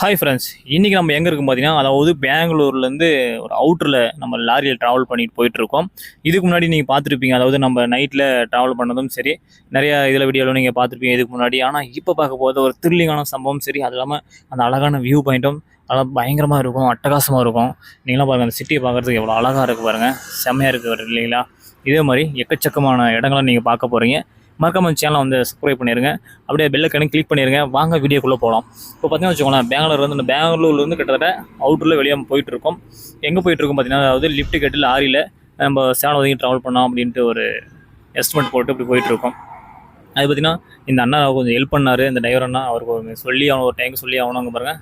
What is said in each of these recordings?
Hi friends, இன்றைக்கி நம்ம எங்கே இருக்கோம் பார்த்தீங்கன்னா, அதாவது பெங்களூர்லேருந்து ஒரு அவுட்டரில் நம்ம லாரியில் ட்ராவல் பண்ணிட்டு போயிட்டுருக்கோம். இதுக்கு முன்னாடி நீங்கள் பார்த்துருப்பீங்க, அதாவது நம்ம நைட்டில் ட்ராவல் பண்ணதும் சரி, நிறையா இதில் வீடியோவில் நீங்கள் பார்த்துருப்பீங்க இதுக்கு முன்னாடி. ஆனால் இப்போ பார்க்க போகிறது ஒரு த்ரில்லிங்கான சம்பவம் சரி, அது இல்லாமல் அந்த அழகான வியூ பாயிண்ட்டும் அதெல்லாம் பயங்கரமாக இருக்கும், அட்டகாசமாக இருக்கும். நீங்களாம் பாருங்கள், அந்த சிட்டியை பார்க்குறதுக்கு எவ்வளோ அழகாக இருக்குது பாருங்கள், செம்மையாக இருக்குது இல்லைங்களா? இதே மாதிரி எக்கச்சக்கமான இடங்களை நீங்கள் பார்க்க போகிறீங்க. மறக்காம சேனலை வந்து சப்ஸ்கிரைப் பண்ணிடுங்க, அப்படியே பெல் ஐக்கானை கிளிக் பண்ணிடுங்க. வாங்க வீடியோக்குள்ளே போகலாம். இப்போ பார்த்தீங்கன்னா வச்சுக்கோங்களேன், பெங்களூர்லேருந்து கிட்டத்தட்ட அவுட்டரில் வெளியே போயிட்டு இருக்கோம். எங்கே போயிட்டுருக்கோம் பார்த்தீங்கன்னா, அதாவது லிஃப்ட் கட்டு லாரியில் நம்ம சேலம் வரைக்கும் ட்ராவல் பண்ணோம் அப்படின்ட்டு ஒரு எஸ்டிமேட் போட்டு இப்படி போயிட்டுருக்கோம். அது பார்த்திங்கன்னா இந்த அண்ணா கொஞ்சம் ஹெல்ப் பண்ணார், இந்த டிரைவர் அண்ணா. அவருக்கு ஒரு டைம் சொல்லி ஆகணும். அங்கே பாருங்கள்,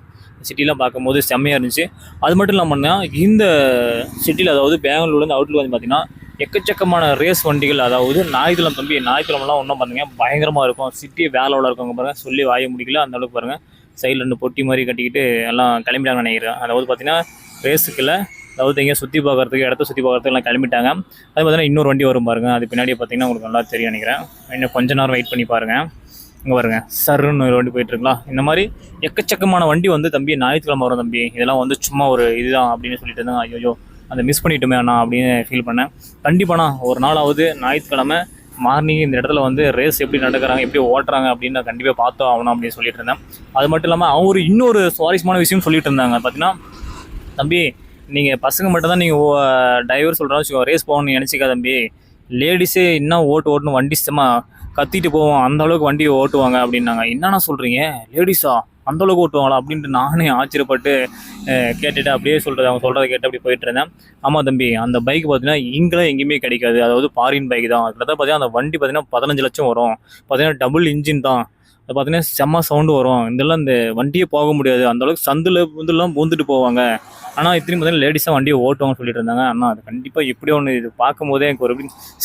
சிட்டிலாம் பார்க்கும்போது செம்மையாக இருந்துச்சு. அது மட்டும் இல்லாமல் இந்த சிட்டியில், அதாவது பெங்களூர்லேருந்து அவுட்டில் வந்து பார்த்திங்கன்னா எக்கச்சக்கமான ரேஸ் வண்டிகள், அதாவது ஞாயிற்றுக்கிழமெல்லாம் ஒன்றும் பாருங்க பயங்கரமாக இருக்கும். சிட்டி வேலையில் இருக்கவங்க பாருங்கள், சொல்லி வாய முடிக்கல அந்த அளவுக்கு பாருங்கள். சைடில் 2 பொட்டி மாதிரி கட்டிக்கிட்டு எல்லாம் கிளம்பிட்டாங்க நினைக்கிறேன். அதாவது பார்த்திங்கன்னா ரேஸுக்குள்ள, அதாவது எங்கேயா சுற்றி பார்க்குறதுக்கு, இடத்த சுற்றி பார்க்குறதுக்கு எல்லாம் கிளம்பிட்டாங்க. அது பார்த்திங்கன்னா இன்னொரு வண்டி வரும் பாருங்கள், அது பின்னாடி பார்த்திங்கன்னா உங்களுக்கு நல்லா தெரியும் நினைக்கிறேன். இன்னும் கொஞ்ச நேரம் வெயிட் பண்ணி பாருங்கள். இங்கே பாருங்கள், சருன்னு ஒரு வண்டி போயிட்டுருக்கலாம். இந்த மாதிரி எக்கச்சக்கமான வண்டி வந்து, தம்பி ஞாயிற்றுக்கிழமை வரும் தம்பி, இதெல்லாம் வந்து சும்மா ஒரு இதுதான் அப்படின்னு சொல்லிட்டு இருந்தாங்க. ஐயோ அதை மிஸ் பண்ணிட்டோமே அண்ணா அப்படின்னு ஃபீல் பண்ணேன். கண்டிப்பாண்ணா ஒரு நாளாவது ஞாயிற்றுக்கிழமை மார்னிங் இந்த இடத்துல வந்து ரேஸ் எப்படி நடக்கிறாங்க, எப்படி ஓட்டுறாங்க அப்படின்னு நான் கண்டிப்பாக பார்த்தோம் ஆகணும் அப்படின்னு சொல்லிட்டு இருந்தேன். அது மட்டும் இல்லாமல் அவங்க இன்னொரு சுவாரஸ்யமான விஷயம் சொல்லிட்டு இருந்தாங்க. பார்த்தீங்கன்னா, தம்பி நீங்கள் பசங்க மட்டும் தான் நீங்கள் டிரைவர் சொல்கிறான்னு வச்சுக்கோ, ரேஸ் போகணும்னு நினச்சிக்கா தம்பி, லேடிஸே இன்னும் ஓட்டுன்னு வண்டி சுத்தமா கத்திட்டு போவோம், அந்த அளவுக்கு வண்டியை ஓட்டுவாங்க அப்படின்னாங்க. என்னென்ன சொல்கிறீங்க, லேடிஸா அந்த அளவுக்கு ஓட்டுவாங்களா அப்படின்ட்டு நானே ஆச்சரியப்பட்டு கேட்டுட்டு அப்படியே அவங்க சொல்கிறத கேட்டு அப்படி போயிட்டு இருந்தேன். ஆமாம் தம்பி, அந்த பைக் பார்த்தீங்கன்னா இங்கே எங்கேயுமே கிடைக்காது, அதாவது ஃபாரின் பைக் தான். அதில் தான் பார்த்தீங்கன்னா அந்த வண்டி பார்த்தீங்கன்னா 15 லட்சம் வரும். பார்த்தீங்கன்னா டபுள் இன்ஜின் தான். அது பார்த்தீங்கன்னா செம்ம சவுண்டு வரும். இதெல்லாம் இந்த வண்டியே போக முடியாது, அந்தளவுக்கு சந்துலாம் பூந்துட்டு போவாங்க. ஆனால் இத்தனையும் பார்த்தீங்கன்னா லேடிஸாக வண்டியை ஓட்டுவாங்கன்னு சொல்லிட்டு இருந்தாங்க. ஆனால் அது கண்டிப்பாக எப்படி ஒன்று இது பார்க்கும்போதே எனக்கு ஒரு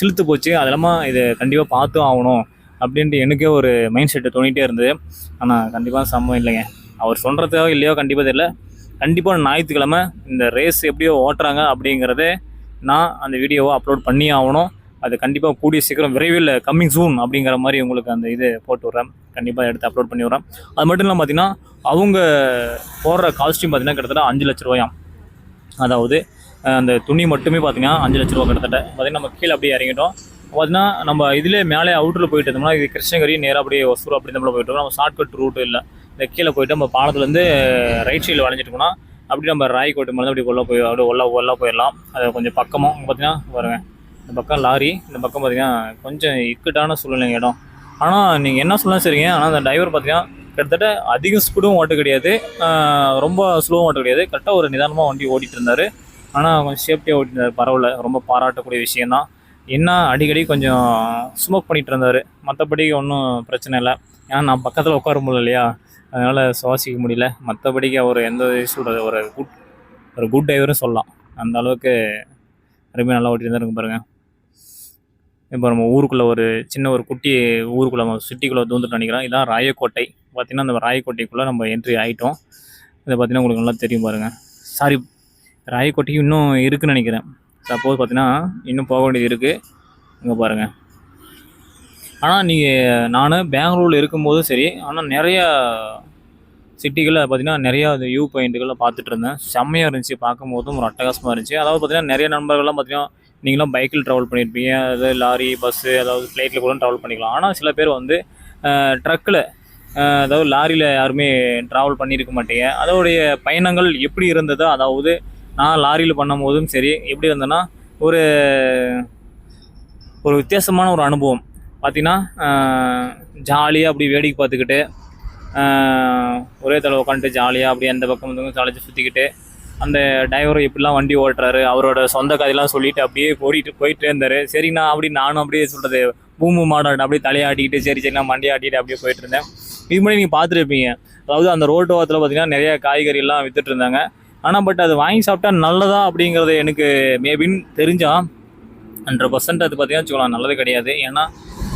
சிலுத்து போச்சு. அது இல்லாமல் இது கண்டிப்பாக பார்த்தும் ஆகணும் அப்படின்ட்டு எனக்கே ஒரு மைண்ட் செட்டு தோணிகிட்டே இருந்தது. ஆனால் கண்டிப்பாக சம்பவம் இல்லைங்க, அவர் சொல்கிறதோ இல்லையோ கண்டிப்பாக தெரியல. கண்டிப்பாக ஞாயிற்றுக்கிழமை இந்த ரேஸ் எப்படியோ ஓட்டுறாங்க அப்படிங்கிறதே நான் அந்த வீடியோவை அப்லோட் பண்ணி ஆகணும். அது கண்டிப்பாக கூடிய சீக்கிரம் விரைவில் கம்மிங் சூன் அப்படிங்கிற மாதிரி உங்களுக்கு அந்த இது போட்டு விட்றேன், கண்டிப்பாக எடுத்து அப்லோட் பண்ணி விட்றேன். அது மட்டும் இல்லாமல் பார்த்திங்கன்னா அவங்க போடுற காஸ்ட்யூம் பார்த்திங்கன்னா கிட்டத்தட்ட 5 லட்ச ரூபாயாம். அதாவது அந்த துணி மட்டுமே பார்த்திங்கன்னா 5 லட்ச ரூபா கிட்டத்தட்ட. பார்த்திங்கன்னா நம்ம கீழே அப்படியே இறங்கிட்டோம். பார்த்தீங்கன்னா நம்ம இதிலே மேலே அவுட்டரில் போயிட்டு இருந்தோம்னா, இது கிருஷ்ணகிரி நேராக அப்படியே ஒசூர் அப்படி நம்மள போயிட்டு இருக்கோம். நம்ம ஷார்ட்கட் ரூட்டு இல்லை, இந்த கீழே போயிட்டு நம்ம பாலத்துலேருந்து ரைட் சைடில் வளைஞ்சிட்டோம்னா அப்படி நம்ம ராய்கோட்டை மேலே அப்படி உள்ளே போயிடலாம். அது கொஞ்சம் பக்கமாக பார்த்தீங்கன்னா பாருங்கள், இந்த பக்கம் லாரி, இந்த பக்கம் பார்த்திங்கன்னா கொஞ்சம் இக்கட்டான சூழ்நிலைங்க இடம். ஆனால் நீங்கள் என்ன சொல்லலாம் சரிங்க, ஆனால் அந்த டிரைவர் பார்த்திங்கன்னா கிட்டத்தட்ட அதிக ஸ்பீடும் ஓட்ட கிடையாது, ரொம்ப ஸ்லோவும் ஓட்ட கிடையாது, கரெக்டாக ஒரு நிதானமாக வண்டி ஓட்டிகிட்டு இருந்தார். ஆனால் கொஞ்சம் சேஃப்டியாக ஓட்டிட்டு இருந்தார், பரவாயில்ல, ரொம்ப பாராட்டக்கூடிய விஷயந்தான். என்ன அடிக்கடி கொஞ்சம் ஸ்மோக் பண்ணிகிட்டு இருந்தார், மற்றபடி ஒன்றும் பிரச்சனை இல்லை. ஏன்னா நான் பக்கத்தில் உட்கார முடியல இல்லையா, அதனால் சுவாசிக்க முடியல. மற்றபடிக்கு அவர் எந்த சொல்கிறது, ஒரு குட் டிரைவரும் சொல்லலாம். அந்த அளவுக்கு அருமையாக நல்லா ஓட்டிட்டு இருந்தாருங்க பாருங்கள். இப்போ நம்ம ஊருக்குள்ளே ஒரு சின்ன ஒரு குட்டி ஊருக்குள்ளே சிட்டிக்குள்ளே தூந்துட்டு நினைக்கிறோம். இதான் ராயக்கோட்டை. பார்த்திங்கன்னா அந்த ராயக்கோட்டைக்குள்ளே நம்ம என்ட்ரி ஆகிட்டோம். இதை பார்த்திங்கன்னா உங்களுக்கு நல்லா தெரியும் பாருங்கள். சாரி, ராயக்கோட்டைக்கு இன்னும் இருக்குதுன்னு நினைக்கிறேன். சப்போஸ் பார்த்தீங்கன்னா இன்னும் போக வேண்டியது இருக்குது. இங்கே பாருங்கள். ஆனால் நான் பெங்களூரில் இருக்கும்போது சரி, ஆனால் நிறையா சிட்டிகளில் பார்த்திங்கன்னா நிறையா அது வியூ பாயிண்ட்டுகளில் பார்த்துட்டு இருந்தேன். செம்மையாக இருந்துச்சு, பார்க்கும்போதும் ஒரு அட்டகாசமாக இருந்துச்சு. அதாவது பார்த்திங்கன்னா நிறைய நண்பர்கள்லாம் பார்த்திங்கன்னா நீங்களாம் பைக்கில் ட்ராவல் பண்ணியிருப்பீங்க, அதாவது லாரி, பஸ்ஸு, அதாவது ஃப்ளைட்டில் கூட ட்ராவல் பண்ணிக்கலாம். ஆனால் சில பேர் வந்து ட்ரக்கில், அதாவது லாரியில் யாருமே ட்ராவல் பண்ணியிருக்க மாட்டீங்க. அதோடைய பயணங்கள் எப்படி இருந்ததோ, அதாவது நான் லாரியில் பண்ணும் போதும் சரி எப்படி இருந்தேன்னா ஒரு வித்தியாசமான ஒரு அனுபவம். பார்த்திங்கன்னா ஜாலியாக அப்படி வேடிக்கை பார்த்துக்கிட்டு ஒரே தடவை உட்காந்துட்டு ஜாலியாக அப்படியே அந்த பக்கம் வந்து ஜாலியாக சுற்றிக்கிட்டு, அந்த டிரைவரை எப்படிலாம் வண்டி ஓட்டுறாரு அவரோட சொந்த கதையெல்லாம் சொல்லிவிட்டு அப்படியே போயிட்டே இருந்தார். சரிண்ணா அப்படி நானும் அப்படியே சொல்கிறது பூமு மாடாட்டு அப்படியே தலையாட்டிக்கிட்டு சரி நான் மண்டி ஆட்டிகிட்டு அப்படியே போயிட்டு இருந்தேன். இது மாதிரி நீங்கள் பார்த்துருப்பீங்க, அதாவது அந்த ரோட்டு ஓரத்தில் பார்த்திங்கன்னா நிறைய காய்கறியெல்லாம் விற்றுட்டு இருந்தாங்க. ஆனால் பட் அது வாங்கி சாப்பிட்டா நல்லதா அப்படிங்கிறது எனக்கு மேபின்னு தெரிஞ்சால் 100% அது பார்த்திங்கன்னா வச்சுக்கலாம் நல்லது கிடையாது. ஏன்னா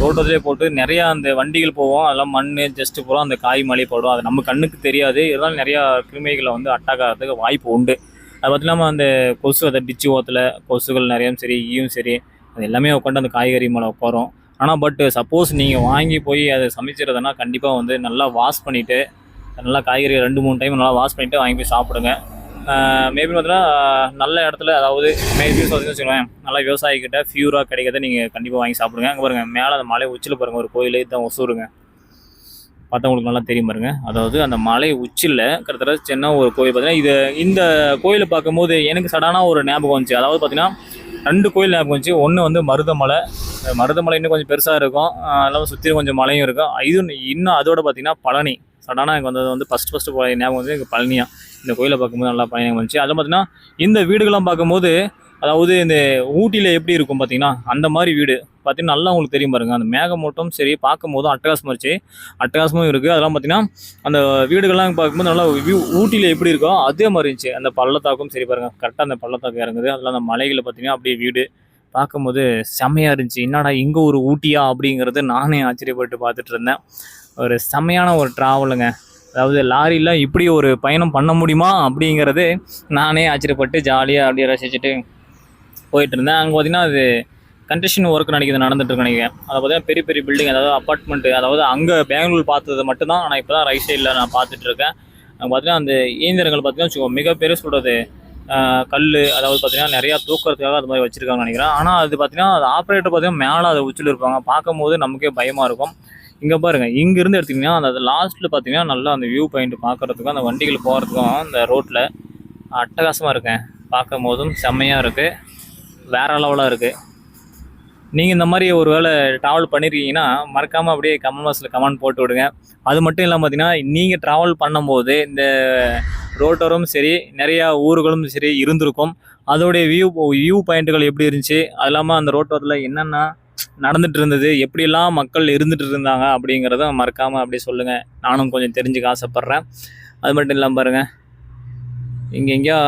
ரோட்டத்திலே போட்டு நிறையா அந்த வண்டிகள் போவோம், அதெல்லாம் மண் ஜஸ்ட்டு போகிறோம், அந்த காய் மழை போடும், அது நம்ம கண்ணுக்கு தெரியாது. இதெல்லாம் நிறையா கிருமிகளை வந்து அட்டாக் ஆகிறதுக்கு வாய்ப்பு உண்டு. அது பார்த்து இல்லாமல் அந்த கொசு, அதை டிச்சு ஓரத்தில் கொசுகள் நிறையாவும் சரி, ஈயும் சரி, அது எல்லாமே உட்காந்து அந்த காய்கறி மேலே உட்காரும். ஆனால் பட் சப்போஸ் நீங்கள் வாங்கி போய் அதை சமைச்சிருந்தனா கண்டிப்பாக வந்து நல்லா வாஷ் பண்ணிவிட்டு நல்லா காய்கறி 2-3 டைம் நல்லா வாஷ் பண்ணிவிட்டு வாங்கி போய் சாப்பிடுங்க. மேபி பார்த்தீங்கன்னா நல்ல இடத்துல, அதாவது மேபி பார்த்தீங்கன்னு வச்சுக்கோங்களேன், நல்லா விவசாயிக்கிட்ட ஃபியூராக கிடைக்கிறத நீங்கள் கண்டிப்பாக வாங்கி சாப்பிடுங்க. அங்கே பாருங்கள், மேலே அந்த மலை உச்சியில் பாருங்கள் ஒரு கோயில், இதுதான் ஒசூருங்க. பார்த்தா உங்களுக்கு நல்லா தெரியும் பாருங்க. அதாவது அந்த மலை உச்சியில் கிட்டத்தட்ட சின்ன ஒரு கோயில் பார்த்தீங்கன்னா, இந்த கோயிலை பார்க்கும்போது எனக்கு சடானாக ஒரு ஞாபகம் வந்துச்சு. அதாவது பார்த்தீங்கன்னா 2 கோயில் ஞாபகம் வந்துச்சு. ஒன்று வந்து மருதமலை இன்னும் கொஞ்சம் பெருசாக இருக்கும், எல்லாம் சுற்றி கொஞ்சம் மலையும் இருக்கும். இது இன்னும் அதோட பார்த்தீங்கன்னா பழனி. சடானாக எனக்கு வந்தது வந்து ஃபஸ்ட்டு ஞாபகம் வந்து எனக்கு பழனியா. இந்த கோயிலை பார்க்கும்போது நல்லா பழனி வந்துச்சு. அதில் பார்த்தீங்கன்னா இந்த வீடுகள்லாம் பார்க்கும்போது, அதாவது இந்த ஊட்டியில் எப்படி இருக்கும் பார்த்தீங்கன்னா அந்த மாதிரி வீடு பார்த்தீங்கன்னா நல்லா உங்களுக்கு தெரியும் பாருங்கள். அந்த மேகமூட்டம் சரி பார்க்கும்போதும் அட்டகாசமும் இருக்குது. அதெல்லாம் பார்த்தீங்கன்னா அந்த வீடுகள்லாம் பார்க்கும்போது நல்லா ஊட்டியில் எப்படி இருக்கோ அதே மாதிரி இருந்துச்சு. அந்த பள்ளத்தாக்கும் சரி பாருங்கள், கரெக்டாக அந்த பள்ளத்தாக்கு இறங்குது. அதில் அந்த மலைகளை பார்த்தீங்கன்னா அப்படியே வீடு பார்க்கும்போது செம்மையாக இருந்துச்சு. என்னடா இங்கே ஒரு ஊட்டியா அப்படிங்கிறது நானே ஆச்சரியப்பட்டு பார்த்துட்டு இருந்தேன். ஒரு செம்மையான ஒரு ட்ராவலுங்க. அதாவது லாரியில் இப்படி ஒரு பயணம் பண்ண முடியுமா அப்படிங்கிறது நானே ஆச்சரியப்பட்டு ஜாலியாக அப்படியே ரசிச்சுட்டு போயிட்டு இருந்தேன். அங்கே பார்த்தீங்கன்னா அது கன்ஸ்ட்ரக்ஷன் ஒர்க் நடந்துட்டு நினைக்கிறேன். அதை பார்த்தீங்கன்னா பெரிய பெரிய பில்டிங், அதாவது அப்பார்ட்மெண்ட்டு, அதாவது அங்கே பெங்களூர் பார்த்தது மட்டும்தான். ஆனால் இப்போ தான் ரைட் சைடில் நான் பார்த்துட்டு இருக்கேன். அங்கே பார்த்தீங்கன்னா அந்த இயந்திரங்கள் பார்த்தீங்கன்னா மிகப்பெரிய சொல்கிறது கல், அதாவது பார்த்தீங்கன்னா நிறையா தூக்கிறதுக்காக அது மாதிரி வச்சுருக்காங்கன்னு நினைக்கிறேன். ஆனால் அது பார்த்தீங்கன்னா அது ஆப்ரேட்டர் பார்த்தீங்கன்னா மேலே அதை உச்சில் இருப்பாங்க. பார்க்கும்போது நமக்கே பயமாக இருக்கும். இங்கே பாருங்கள், இங்கேருந்து எடுத்திங்கன்னா அந்த லாஸ்ட்டில் பார்த்தீங்கன்னா நல்லா அந்த வியூ பாயிண்ட் பார்க்குறதுக்கும் அந்த வண்டிகள் போகிறதுக்கும் அந்த ரோட்டில் அட்டகாசமாக இருக்கேன். பார்க்கும் போதும் செம்மையாக இருக்குது, வேறு லெவலாக இருக்குது. நீங்கள் இந்த மாதிரி ஒரு வேளை ட்ராவல் பண்ணியிருக்கீங்கன்னா மறக்காமல் அப்படியே கமெண்ட் பாக்ஸில் கமெண்ட் போட்டு விடுங்க. அது மட்டும் இல்லாமல் பார்த்தீங்கன்னா நீங்கள் ட்ராவல் பண்ணும்போது இந்த ரோட்டோரும் சரி நிறையா ஊர்களும் சரி இருந்திருக்கும். அதோடைய வியூ பாயிண்ட்டுகள் எப்படி இருந்துச்சு, அது இல்லாமல் அந்த ரோட்டோரத்தில் என்னென்ன நடந்துட்டு இருந்தது, எப்படியெல்லாம் மக்கள் இருந்துட்டு இருந்தாங்க அப்படிங்கிறத மறக்காமல் அப்படியே சொல்லுங்கள். நானும் கொஞ்சம் தெரிஞ்சுக்க ஆசைப்பட்றேன். அது மட்டும் இல்லாமல் பாருங்கள், எங்கேயா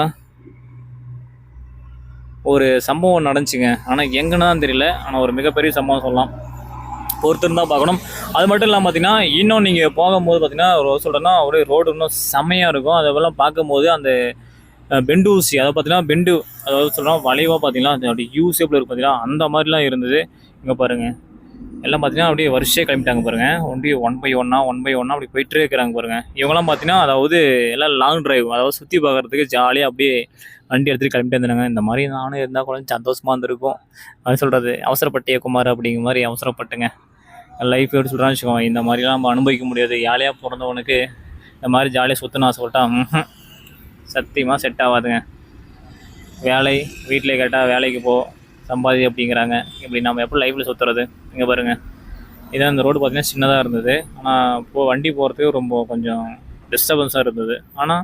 ஒரு சம்பவம் நடந்துச்சுங்க. ஆனால் எங்கன்னா தெரியல, ஆனால் ஒரு மிகப்பெரிய சம்பவம் சொல்லலாம். ஒருத்தர் தான் பார்க்கணும். அது மட்டும் இல்லாமல் பார்த்தீங்கன்னா இன்னும் நீங்கள் போகும்போது பார்த்தீங்கன்னா சொல்கிறேன்னா ஒரு ரோடு இன்னும் செம்மையாக இருக்கும். அதெல்லாம் பார்க்கும்போது அந்த பெண்டு ஊசி, அதை பார்த்தீங்கன்னா அதாவது சொல்கிறோம் வளைவாக பார்த்தீங்கன்னா அப்படி யூஸேபிள் இருக்கும் பார்த்தீங்கன்னா அந்த மாதிரிலாம் இருந்தது. இங்கே பாருங்கள், எல்லாம் பார்த்தீங்கன்னா அப்படியே வரிசையாக கிளம்பிட்டாங்க பாருங்கள். ஒன் பை ஒன்னா அப்படி போயிட்டே இருக்கிறாங்க பாருங்கள். இவங்கெல்லாம் பார்த்தீங்கன்னா அதாவது எல்லாம் லாங் டிரைவ், அதாவது சுற்றி பார்க்குறதுக்கு ஜாலியாக அப்படியே வண்டி எடுத்துகிட்டு கிளம்பிட்டு இருந்தாங்க. இந்த மாதிரி நானும் இருந்தால் கொஞ்சம் சந்தோஷமாக இருந்திருக்கும். அது சொல்கிறது அவசரப்பட்டிய குமார் அப்படிங்கிற மாதிரி அவசரப்பட்டுங்க. லைஃப் எப்படி சொல்கிறான்னு வச்சுக்கோங்க, இந்த மாதிரிலாம் நம்ம அனுபவிக்க முடியாது. ஜாலியாக பிறந்தவனுக்கு இந்த மாதிரி ஜாலியாக சுற்றணும் ஆசைப்பட்டா சத்தியமாக செட் ஆகாதுங்க. வேலை வீட்டில் கேட்டால் வேலைக்கு போ சம்பாதி அப்படிங்கிறாங்க. இப்படி நம்ம எப்போ லைஃப்பில் சுற்றுறது? இங்கே பாருங்கள், இதான் இந்த ரோடு பார்த்திங்கன்னா சின்னதாக இருந்தது. ஆனால் வண்டி போகிறதுக்கு ரொம்ப கொஞ்சம் டிஸ்டர்பன்ஸாக இருந்தது. ஆனால்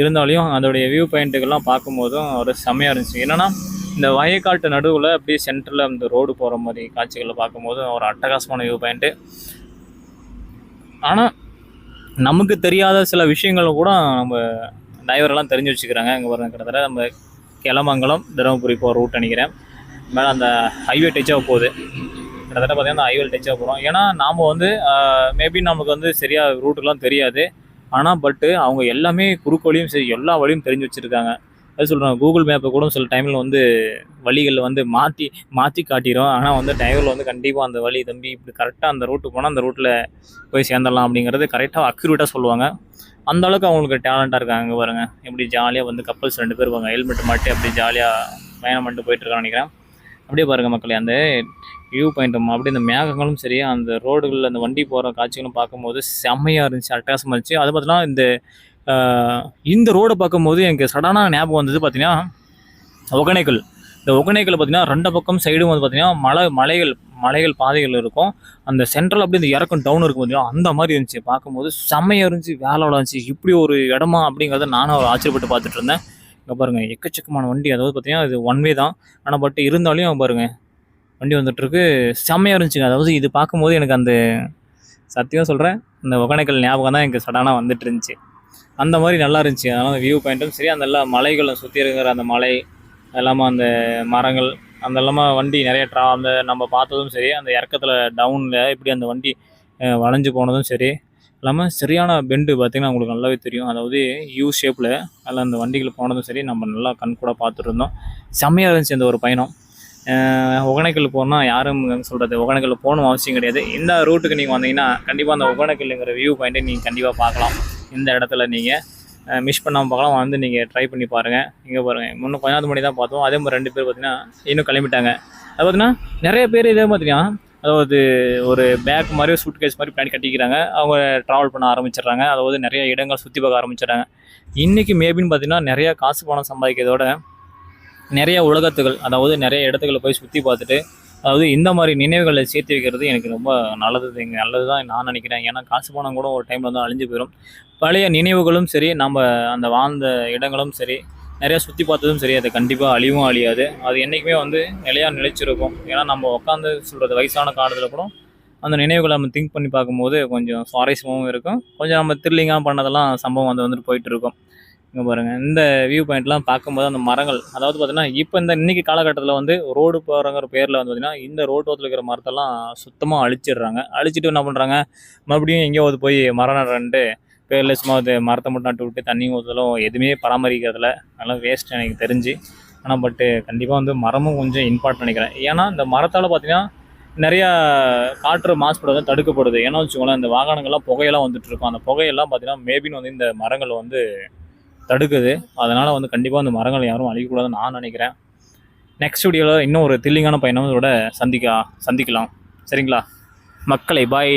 இருந்தாலையும் அதோடைய வியூ பாயிண்ட்டுகள்லாம் பார்க்கும்போதும் ஒரு செம்மையாக இருந்துச்சு. என்னென்னா இந்த வயக்காட்டு நடுவில் அப்படியே சென்டரில் அந்த ரோடு போகிற மாதிரி காட்சிகளை பார்க்கும்போது ஒரு அட்டகாசமான வியூ பாயிண்ட்டு. ஆனால் நமக்கு தெரியாத சில விஷயங்கள் கூட நம்ம டிரைவரெல்லாம் தெரிஞ்சு வச்சுக்கிறாங்க. இங்கே பாருங்க, கிட்டத்தட்ட நம்ம கிளமங்கலம் தருமபுரி போகிற ரூட் நினைக்கிறேன். மேலே அந்த ஹைவே டச்சாக போகுது. கிட்டத்தட்ட பார்த்திங்கன்னா அந்த ஹைவே டச்சாக போகிறோம். ஏன்னா நாம் வந்து மேபி நமக்கு வந்து சரியாக ரூட்டுலாம் தெரியாது. ஆனால் அவங்க எல்லாமே குறுக்கோழியும் சரி எல்லா வழியும் தெரிஞ்சு வச்சுருக்காங்க. அது சொல்கிறாங்க, கூகுள் மேப்பை கூட சில டைமில் வந்து வழிகளில் வந்து மாற்றி காட்டிடும். ஆனால் வந்து டிரைவரில் வந்து கண்டிப்பாக அந்த வழி தம்பி இப்படி கரெக்டாக அந்த ரூட்டு போனால் அந்த ரூட்டில் போய் சேர்ந்துடலாம் அப்படிங்கிறது கரெக்டாக அக்யூரேட்டாக சொல்லுவாங்க. அந்தளவுக்கு அவங்களுக்கு டேலண்ட்டாக இருக்காங்க. பாருங்கள், எப்படி ஜாலியாக வந்து கப்பல்ஸ் 2 பேர் இருப்பாங்க, ஹெல்மெட் மாட்டி அப்படி ஜாலியாக பயணம் பண்ணிட்டு போயிட்டுருக்கான்னு நினைக்கிறேன். அப்படியே பாருங்கள் மக்களே, அந்த வியூ பாயிண்ட்டும் அப்படியே இந்த மேகங்களும் சரி அந்த ரோடுகளில் அந்த வண்டி போகிற காட்சிகளும் பார்க்கும்போது செம்மையாக இருந்துச்சு, அட்டகாசமாக இருந்துச்சு. அது பார்த்தீங்கன்னா இந்த ரோடை பார்க்கும்போது எனக்கு சடனாக ஞாபகம் வந்தது பார்த்தீங்கன்னா ஒகேனக்கல். இந்த ஒகேனக்கல் பார்த்தீங்கன்னா 2 பக்கம் சைடும் வந்து பார்த்தீங்கன்னா மலைகள் பாதைகள் இருக்கும். அந்த சென்ட்ரல் அப்படியே இந்த இறக்கம் டவுன் இருக்கும் பார்த்தீங்கன்னா அந்த மாதிரி இருந்துச்சு. பார்க்கும்போது செம்மையாக இருந்துச்சு, வேலையோட இருந்துச்சு. இப்படி ஒரு இடமா அப்படிங்கிறத நானும் ஒரு ஆச்சரியப்பட்டு பார்த்துட்டு இருந்தேன். இங்கே பாருங்கள், எக்கச்சக்கமான வண்டி. அதாவது பார்த்தீங்கன்னா இது 1 வே தான். ஆனால் பட் இருந்தாலும் பாருங்கள் வண்டி வந்துட்டுருக்கு, செம்மையாக இருந்துச்சுங்க. அதாவது இது பார்க்கும்போது எனக்கு அந்த சத்தியம் சொல்கிறேன், இந்த ஒகேனக்கல் ஞாபகம் தான் எனக்கு சடனாக வந்துட்டு இருந்துச்சு. அந்த மாதிரி நல்லா இருந்துச்சு. அதனால் வியூ பாயிண்ட்டும் சரி அந்த எல்லாம் மலைகளை சுற்றி இருக்கிற அந்த மலை, அது இல்லாமல் அந்த மரங்கள், அந்த இல்லாமல் வண்டி நிறைய அந்த நம்ம பார்த்ததும் சரி, அந்த இறக்கத்தில் டவுனில் இப்படி அந்த வண்டி வளைஞ்சு போனதும் சரி, இல்லாமல் சரியான பெண்டு பார்த்திங்கன்னா உங்களுக்கு நல்லாவே தெரியும். அதாவது யூ ஷேப்பில் அதில் அந்த வண்டிகள் போனதும் சரி நம்ம நல்லா கண் கூட பார்த்துட்டு இருந்தோம். செம்மையாக இருந்துச்சு அந்த ஒரு பயணம். ஒகேனக்கல் போனால் யாரும் சொல்கிறது ஒகேனக்கல் போகணும் அவசியம் கிடையாது. இந்த ரூட்டுக்கு நீங்கள் வந்தீங்கன்னா கண்டிப்பாக அந்த ஒகேனக்கல்ங்கிற வியூ பாயிண்ட்டை நீங்கள் கண்டிப்பாக பார்க்கலாம். இந்த இடத்துல நீங்கள் மிஸ் பண்ணாமல் பார்க்கலாம். வந்து நீங்கள் ட்ரை பண்ணி பாருங்கள். இங்கே பாருங்கள், முன்னும் கொஞ்ச நேரத்துக்கு முன்னாடி தான் பார்த்தோம். அதே மாதிரி 2 பேர் பார்த்தீங்கன்னா இன்னும் கிளம்பிட்டாங்க. அது பார்த்தீங்கன்னா நிறைய பேர் இதே பார்த்தீங்கன்னா அதாவது ஒரு பேக் மாதிரி சூட் கேஸ் மாதிரி பின்னாடி கட்டிக்கிறாங்க. அவங்க ட்ராவல் பண்ண ஆரம்பிச்சிடுறாங்க. அதாவது நிறைய இடங்கள் சுற்றி பார்க்க ஆரம்பிச்சிடுறாங்க. இன்றைக்கி மேபின்னு பார்த்தீங்கன்னா நிறையா காசு பணம் சம்பாதிக்கிறதோட நிறைய உலகத்துகள், அதாவது நிறைய இடத்துக்களை போய் சுற்றி பார்த்துட்டு, அதாவது இந்த மாதிரி நினைவுகளை சேர்த்து வைக்கிறது எனக்கு ரொம்ப நல்லது தான் நான் நினைக்கிறேன். ஏன்னா காசு பணம் கூட ஒரு டைமில் வந்து அழிஞ்சு போயிடும். பழைய நினைவுகளும் சரி, நம்ம அந்த வாழ்ந்த இடங்களும் சரி, நிறையா சுற்றி பார்த்ததும் சரி, அது கண்டிப்பாக அழிவும் அழியாது. அது என்றைக்குமே வந்து நிலைச்சிருக்கும். ஏன்னா நம்ம உட்காந்து சொல்கிறது வயசான காலத்தில் கூட அந்த நினைவுகளை நம்ம திங்க் பண்ணி பார்க்கும்போது கொஞ்சம் சுவாரஸ்யமாகவும் இருக்கும். கொஞ்சம் நம்ம த்ரில்லிங்காக பண்ணதெல்லாம் சம்பவம் வந்துட்டு போயிட்டு இருக்கும். இங்கே பாருங்கள், இந்த வியூ பாயிண்ட்லாம் பார்க்கும்போது அந்த மரங்கள், அதாவது பார்த்தீங்கன்னா இப்போ இன்றைக்கி காலகட்டத்தில் வந்து ரோடு போகிறங்கிற பேரில் வந்து பார்த்திங்கன்னா இந்த ரோட்டோத்தில் இருக்கிற மரத்தெல்லாம் சுத்தமாக அழிச்சிடுறாங்க. அழிச்சிட்டு என்ன பண்ணுறாங்க, மறுபடியும் எங்கேயாவது போய் மரம் நடன்ட்டு பேரில் சும்மா அது மரத்தை மட்டும் நட்டு விட்டு தண்ணி ஊற்றலும் எதுவுமே பராமரிக்கிறதில்ல. அதெல்லாம் வேஸ்ட் எனக்கு தெரிஞ்சு. ஆனால் பட்டு கண்டிப்பாக வந்து மரமும் கொஞ்சம் இம்பார்ட்டன் நினைக்கிறேன். ஏன்னா இந்த மரத்தால் பார்த்திங்கன்னா நிறையா காற்று மாசுபடுறது தடுக்கப்படுது. ஏன்னா வச்சுக்கோங்களேன், இந்த வாகனங்கள்லாம் புகையெல்லாம் வந்துட்டுருக்கும். அந்த புகையெல்லாம் பார்த்திங்கன்னா மேபின்னு வந்து இந்த மரங்கள் வந்து தடுக்குது. அதனால் வந்து கண்டிப்பாக அந்த மரங்களை யாரும் அழிக்கக்கூடாதுன்னு நான் நினைக்கிறேன். நெக்ஸ்ட் வீடியோவில் இன்னும் ஒரு த்ரில்லிங்கான பயணத்தோட சந்திக்கலாம். சரிங்களா மக்களை, பாய்.